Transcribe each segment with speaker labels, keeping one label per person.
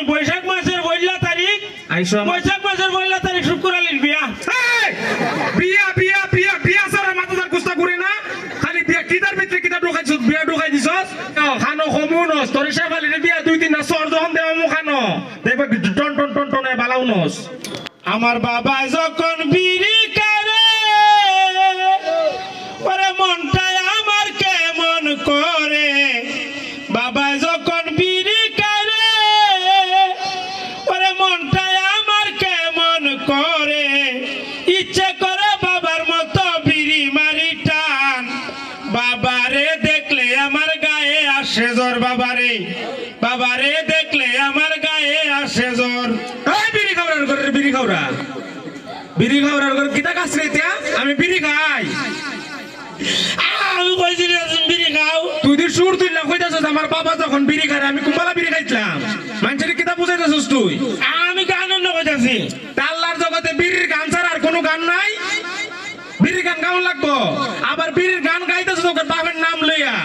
Speaker 1: বৈশাখ মাসের 1 তারিখ
Speaker 2: আইসো
Speaker 1: বৈশাখ মাসের 1 তারিখ শুক্রবারের বিয়া
Speaker 2: বিয়া বিয়া বিয়া বিয়া সারা মাথার কুস্তা করে না খালি বিয়া কিদার ভিতরে কিদার ঢোকাইছ বিয়া ঢোকাই দিছস খানো কমুনস তোর সাবালিরে বিয়া 2-3 না সর যখন দেও মু খানো দেখবা টন টন টন টন বালাউনস
Speaker 1: আমার বাবা যখন বিড়ি করে ওরে মনটা আমার কেমন করে বাবা যখন বিড়ি করে ওরে মনটা আমার কেমন করে ইচ্ছে করে বাবার মতো বিড়ি মারি টান বাবারে দেখলে আমার গায়ে আসে জ্বর বাবারে দেখলে আমার গায়ে আসে জ্বর
Speaker 2: বিড়ি খাওয়ার করে বিড়ি খাওয়ার করে কিতা কাজ রেতিয়া আমি বিড়ি খাই
Speaker 1: আমি কইছি বিড়ি খাও
Speaker 2: তুই দি সুর তুই না কইতাছস আমার বাবা যখন বিড়ি খায় আমি কুম্বালা বিড়ি খাইছিলাম মানুষের কিতা বুঝাইতাছস তুই
Speaker 1: আমি গান অন্য কইতাছি
Speaker 2: আল্লাহর জগতে বিড়ির গান ছাড়া আর কোনো গান নাই বিড়ির গান কেমন লাগবো আবার বিড়ির গান গাইতেছস তোর বাবার নাম লইয়া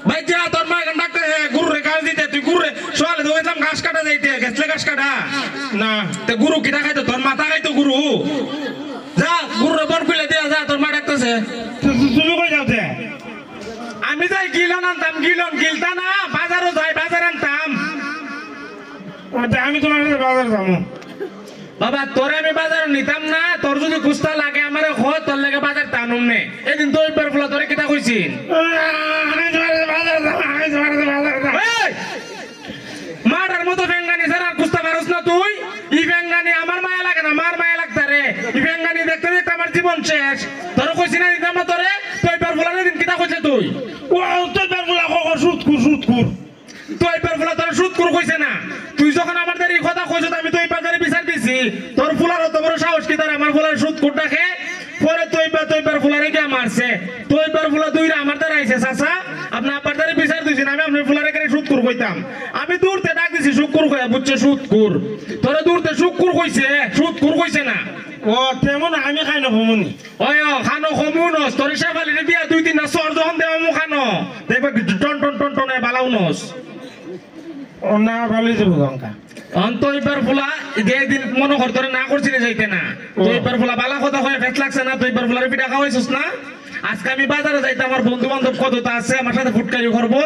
Speaker 2: ভাই যা তোর মা গান ডাকতে গুরু রে গাছ দিতে তুই গুরু রে সোয়ালে দইতাম ঘাস কাটা যাইতে গেছলে ঘাস কাটা
Speaker 1: না
Speaker 2: তে গুরু কিটা খাইতো তোর মাথা খাইতো গুরু যা গুরু রে বন কইলে দিয়া যা তোর মা ডাকতেছে
Speaker 1: তুমি কই যাওতে
Speaker 2: আমি যাই গিলন আনতাম গিলন গিলতা না বাজারও যাই বাজার আনতাম
Speaker 1: আমি তোমার সাথে বাজার যাবো
Speaker 2: বাবা তোরে আমি বাজার নিতাম না তোর যদি কুস্তা লাগে আমারে খ তোর লাগে বাজার টানুম নে এদিন তো একবার ফুলা তোরে কিটা কইছিন মাটার মতো বেঙ্গানি স্যার আর কুস্তা পারস না তুই ই বেঙ্গানি আমার মায়া লাগে না মার মায়া লাগতা রে ই বেঙ্গানি দেখতে দেখতে আমার জীবন শেষ তোর কইছি না দিতাম না তোরে তো একবার ফুলা দিন কিটা কইছে তুই
Speaker 1: ও তো একবার ফুলা সুদ কুর
Speaker 2: তো একবার ফুলা তোর সুদ কুর কইছে না তুই যখন আমার এই কথা কইছ আমি তো এই বাজারে বিচার দিছি তোর ফুলার অত বড় সাহস কি তার আমার ফুলার সুদ কুর ডাকে পরে তো একবার ফুলারে কে মারছে তো একবার ফুলা দুইরা আমার দ্বারা আইছে চাচা আপনি আপনার দ্বারা বিচার দিছেন আমি আপনার ফুলারে কেন সুদ কুর কইতাম আমি দূরতে ডাক দিছি শুকুর কইয়া বুঝছে সুদ কুর তোরে দূরতে শুকুর কইছে সুদ কুর কইছে না
Speaker 1: ও তেমন আমি খাই না ভমনি
Speaker 2: ওই খানো কমুনস তোর সাবালিরে বিয়া 2-3 না সর যখন দেও মু খানো দেখবা টন টন টন টন বালাউনস
Speaker 1: ও না ভালোই যাবো গঙ্কা
Speaker 2: অন্ত এবার ফুলা দিন মনে কর তোরে না করছিস যাইতে না তুই এবার ফুলা বালা কথা হয়ে ফেস লাগছে না তুই এবার ফুলার পিঠা খাওয়াইছিস না আজকে আমি বাজারে যাইতে আমার বন্ধু বান্ধব কতটা আছে আমার সাথে ফুটকারি করবো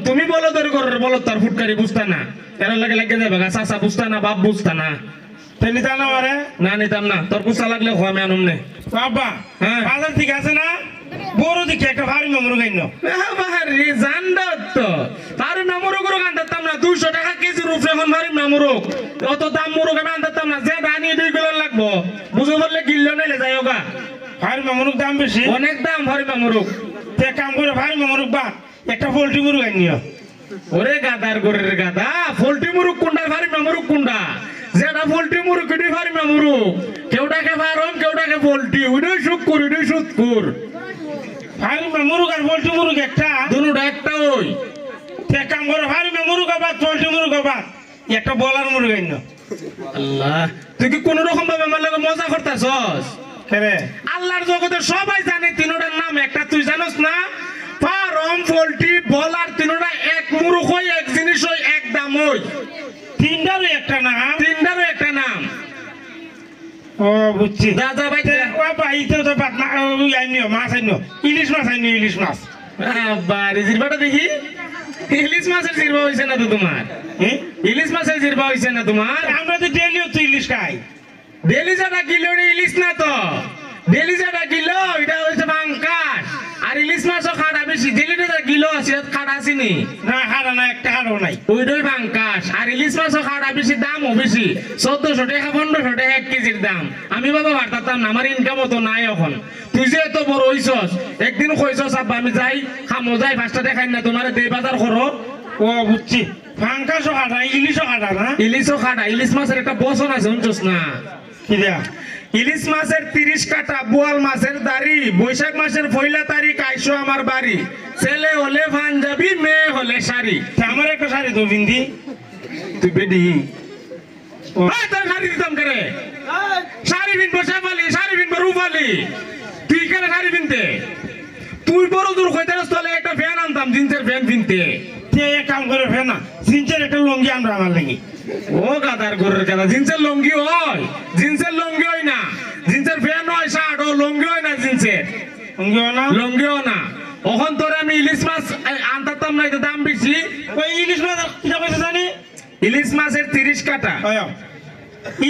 Speaker 2: তুমি বলো তোর করে বলো তার ফুটকারি বুঝতা না এর লাগে লাগে যাবে চাচা বুঝতা না বাপ বুঝতা না
Speaker 1: তাই নিতাম না মারে
Speaker 2: না নিতাম না তোর কুসা লাগলে খোয়া আমি আনুম নে
Speaker 1: বাবা
Speaker 2: হ্যাঁ
Speaker 1: বাজার ঠিক আছে না বড় দিকে একটা ভারী মেমরু গাইনো
Speaker 2: বাহারি জান্ডত তো ভারী মেমরু গুলো গান্ডাতাম না 200 টাকা কেজি রূপে এখন ভারী মেমরু অত দাম মুরু আমি আনতাম না যে দানি 2 কিলো লাগবো বুঝে বললে কিলো নেলে যাইওগা
Speaker 1: ভারী মেমরুর দাম বেশি
Speaker 2: অনেক দাম ভারী মেমরু
Speaker 1: তে কাম করে ভারী মেমরু বা একটা পোল্ট্রি মুরু গাইনিও
Speaker 2: ওরে গাদার গরের গাদা পোল্ট্রি মুরু কোনটা ভারী মেমরু কোনটা যেটা পোল্ট্রি মুরু কিডি ভারী মেমরু কেউটাকে ফারম কেউটাকে পোল্ট্রি ওইটাই শুকুর ওইটাই শুকুর
Speaker 1: ভারী মুরগ আর পোল্ট্রি মুরগ একটা
Speaker 2: দুটোটা একটা ওই
Speaker 1: তে কাম করে ভারী মুরগ বা পোল্ট্রি মুরগ বা একটা বলার মুরগ আইনো
Speaker 2: আল্লাহ তুই কি কোন রকম ভাবে আমার লগে মজা করতাছস
Speaker 1: কেরে
Speaker 2: আল্লাহর জগতে সবাই জানে তিনটার নাম একটা তুই জানোস না ফার্ম পোল্ট্রি বলার তিনটা এক মুরগ হই এক জিনিস হই এক দাম হই
Speaker 1: তিনটারও একটা নাম
Speaker 2: তিনটারও একটা নাম
Speaker 1: ও বুঝছি
Speaker 2: দাদা ভাই
Speaker 1: ও ভাই তো তো বাত না আইনিও মাছ আইনিও ইলিশ মাছ আইনিও ইলিশ মাছ
Speaker 2: বাড়ি জিরবাটা দেখি ইলিশ মাছের জিরবা হইছে না তো তোমার ইলিশ মাছের জিরবা হইছে না তোমার
Speaker 1: আমরা তো ডেলিও তো ইলিশ খাই
Speaker 2: ডেলি যেটা কিলো ইলিশ না তো ডেলি যেটা কিলো এটা হইছে বাঙ্কাস আর ইলিশ মাছও খাটা বেশি ডেলি যেটা কিলো আছে খাটা আসেনি
Speaker 1: না খাটা না একটা খাটাও নাই
Speaker 2: ওইটাই বাঙ্কাস আর ইলিশ মাছও খাটা বেশি দামও বেশি 1400 টাকা 1500 টাকা 1 কেজির দাম আমি বাবা বাড়তাম না আমার ইনকামও তো নাই এখন তুই যে এত বড় হইছস একদিন কইছস আব্বা আমি যাই খামো যাই 5 টাকা খাই না তোমারে দেই বাজার করো
Speaker 1: ও বুঝছি ফাঙ্কাসও খাটা ইলিশও খাটা না
Speaker 2: ইলিশও খাটা ইলিশ মাছের একটা বসন আছে শুনছস না
Speaker 1: কি দেয়া
Speaker 2: ইলিশ মাছের 30 কাটা বোয়াল মাছের দাড়ি বৈশাখ মাসের 1 তারিখ আইসো আমার বাড়ি ছেলে হলে পাঞ্জাবি মেয়ে হলে শাড়ি
Speaker 1: আমার একটা শাড়ি তো বিন্দি
Speaker 2: তুই বেডি তোর শাড়ি দিতাম করে শাড়ি বিনবো শেফালি শাড়ি বিনবো রুফালি তুই কেন শাড়ি বিনতে বড় দূর কইতারস তাহলে একটা ফ্যান আনতাম জিন্সের ফ্যান কিনতে
Speaker 1: তে এক কাম করে ফেনা জিন্সের একটা লঙ্গি আনবো আমার লাগি।
Speaker 2: ও গাদার ঘরের গাদা, জিন্সের লঙ্গি হয়, জিন্সের লঙ্গি হয় না, জিন্সের ফ্যান হয়, শার্ট ও লঙ্গি হয় না, জিন্সের
Speaker 1: লঙ্গি হয় না?
Speaker 2: লঙ্গিও না। ওখান তোরে আমি ইলিশ মাছ আনতাম না, এটা দাম বেশি।
Speaker 1: ওই ইলিশ মাছ কিটা পয়সা জানি?
Speaker 2: ইলিশ মাছের 30 কাটা।
Speaker 1: ওই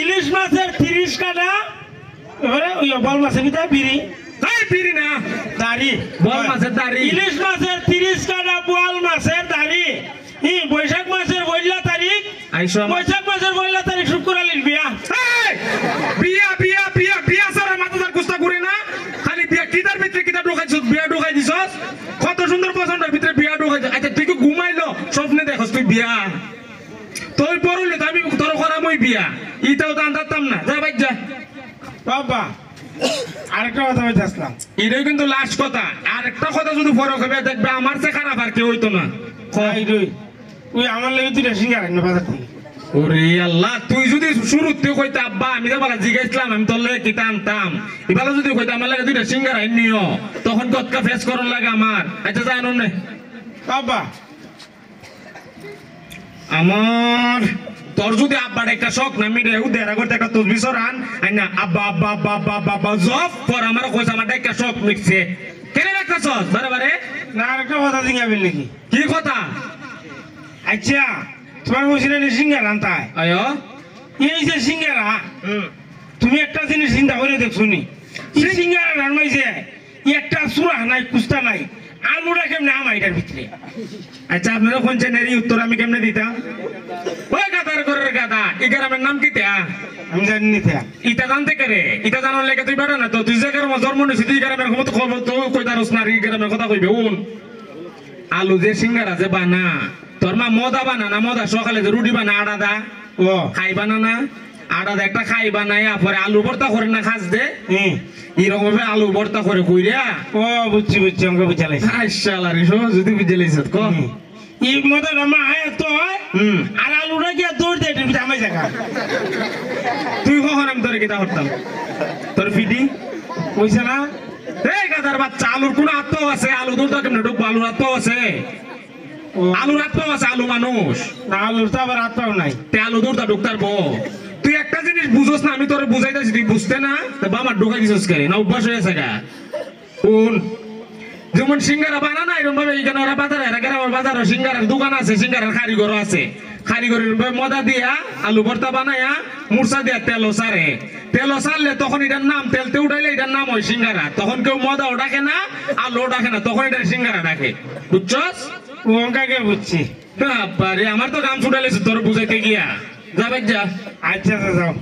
Speaker 1: ইলিশ মাছের 30 কাটা। এবারে ওই বল মাছের কিটা বিড়ি
Speaker 2: এই পিরি না,
Speaker 1: দাড়ি,
Speaker 2: বল মাছের দাড়ি।
Speaker 1: ইলিশ মাছের 30 কাটা, বোয়াল মাছের দাড়ি। বৈশাখ মাসের 1 তারিখ,
Speaker 2: আইসো আমার
Speaker 1: বৈশাখ মাসের 1 তারিখ শুক্রবারের বিয়া।
Speaker 2: এই, বিয়া বিয়া বিয়া বিয়া সারা মাথাদার কুস্তা ঘুরে না, খালি বিয়া কিতার ভিতরে কিতা ঢোকাইছস, বিয়া ঢোকাই দিছস, কত সুন্দর পছন্দের ভিতরে বিয়া ঢোকাই। আচ্ছা তুই কি ঘুমাইলো স্বপ্নে দেখছস তুই বিয়া? তুই পড়লে তো আমি তোর করাম ওই বিয়া, ইটাও তো আনতাম না। যা ভাই যা।
Speaker 1: বাবা আরেকটা কথা বলতে আসলাম।
Speaker 2: এটাই কিন্তু লাস্ট কথা, আর একটা কথা যদি ফরক হবে দেখবে আমার চেয়ে খারাপ আর কেউ হইতো না।
Speaker 1: এই রই, ওই আমার লাগে দুইটা সিঙ্গার আনবে বাজার থেকে।
Speaker 2: ওরে আল্লাহ, তুই যদি শুরুতে কইতে আব্বা আমি তো বলা জিজ্ঞাসলাম আমি তোর লাগে কিতা আনতাম, এবার যদি কইতে আমার লাগে দুইটা সিঙ্গার আইন নিও, তখন কতকা ফেস করন লাগে আমার। আচ্ছা জানো না
Speaker 1: বাবা
Speaker 2: আমার তোর যদি আব্বার একটা শখ না মিটে দেড়া করতে একটা তসবি সরান আই না আব্বা আব্বা আব্বা আব্বা আব্বা আব্বা জব পর আমার কইছে আমার একটা শখ মিটছে কেন রাখতাছস বারে বারে?
Speaker 1: না আরেকটা কথা জিজ্ঞাবেন নাকি?
Speaker 2: কি কথা?
Speaker 1: আচ্ছা তোমার বলছিলেন সিঙ্গার আনতায়,
Speaker 2: আয়ো
Speaker 1: এই যে সিঙ্গারা, তুমি একটা জিনিস চিন্তা করে দেখছো নি, এই সিঙ্গারা রান্নাইছে একটা চূড়া নাই, কুস্তা নাই, আলুটা কেমনে আমার এটার ভিতরে?
Speaker 2: আচ্ছা আপনারা কোনছেন এর উত্তর আমি কেমনে দিতাম? ওই গাদার ঘরের গাদা, এই গ্রামের নাম কি তা?
Speaker 1: আমি জানি নি তা।
Speaker 2: ইটা জানতে করে, ইটা জানার লেগে তুই বেড়া না তো, তুই যে গ্রামে জন্ম নিয়েছিস তুই গ্রামের ক্ষমতা খবর তো কইতারস না, এই গ্রামের কথা কইবে উন। আলু যে সিঙ্গারা যে বানা, তোর মা মদা বানা না, মদা সকালে যে রুটি বানা আড়া দা,
Speaker 1: ও
Speaker 2: খাই বানা না, আড়া দা একটা খাই বানাইয়া পরে আলু ভর্তা করে না খাস দে, এরকম ভাবে আলু ভর্তা করে কইরা।
Speaker 1: ও বুঝছি বুঝছি, আমাকে বুঝালাইছি।
Speaker 2: আইসালারি সো যদি বুঝে লইছত ক
Speaker 1: এই মতো রামা আয় তো হয়, আর আলুটা কি দৌড় দেয় এটার ভিতরে আমার জায়গা।
Speaker 2: তুই কখন আমি তোর কিতা করতাম তোর ফিডি
Speaker 1: বুঝছে না?
Speaker 2: এই গাদার বাচ্চা, আলুর কোন আত্ম আছে? আলু দুধ কেমনে ঢুকবো? আলুর আত্ম আছে,
Speaker 1: ও,
Speaker 2: আলুর আত্ম আছে, আলু মানুষ।
Speaker 1: না আলুর তো আবার আত্মাও নাই।
Speaker 2: তে আলু দুধ ঢুকতার বো। তুই একটা জিনিস বুঝোস না, আমি তোর বুঝাইতেছি তুই বুঝতে না, বাবা ঢুকাই দিছিস কে না অভ্যাস হয়ে গেছে গা। কোন যেমন সিঙ্গারা বানা না এরকম ভাবে এখানে ওরা বাজারে গ্রামের বাজারে সিঙ্গারার দোকান আছে, সিঙ্গারার কারিগর আছে, কারিগরের মদা দিয়া আলু ভর্তা বানায়া মুরসা দিয়া তেলও সারে, তেলও সারলে তখন এটার নাম, তেলতে উঠাইলে এটার নাম হয় সিঙ্গারা। তখন কেউ মদাও ডাকে না, আলুও ডাকে না, তখন এটা সিঙ্গারা ডাকে। বুঝছস?
Speaker 1: ও অঙ্কাকে বুঝছি।
Speaker 2: বাবারে, আমার তো গাম ছুটাইলেছে তোর বুঝাইতে গিয়া। যা ভাই যা।
Speaker 1: আচ্ছা আচ্ছা যাও।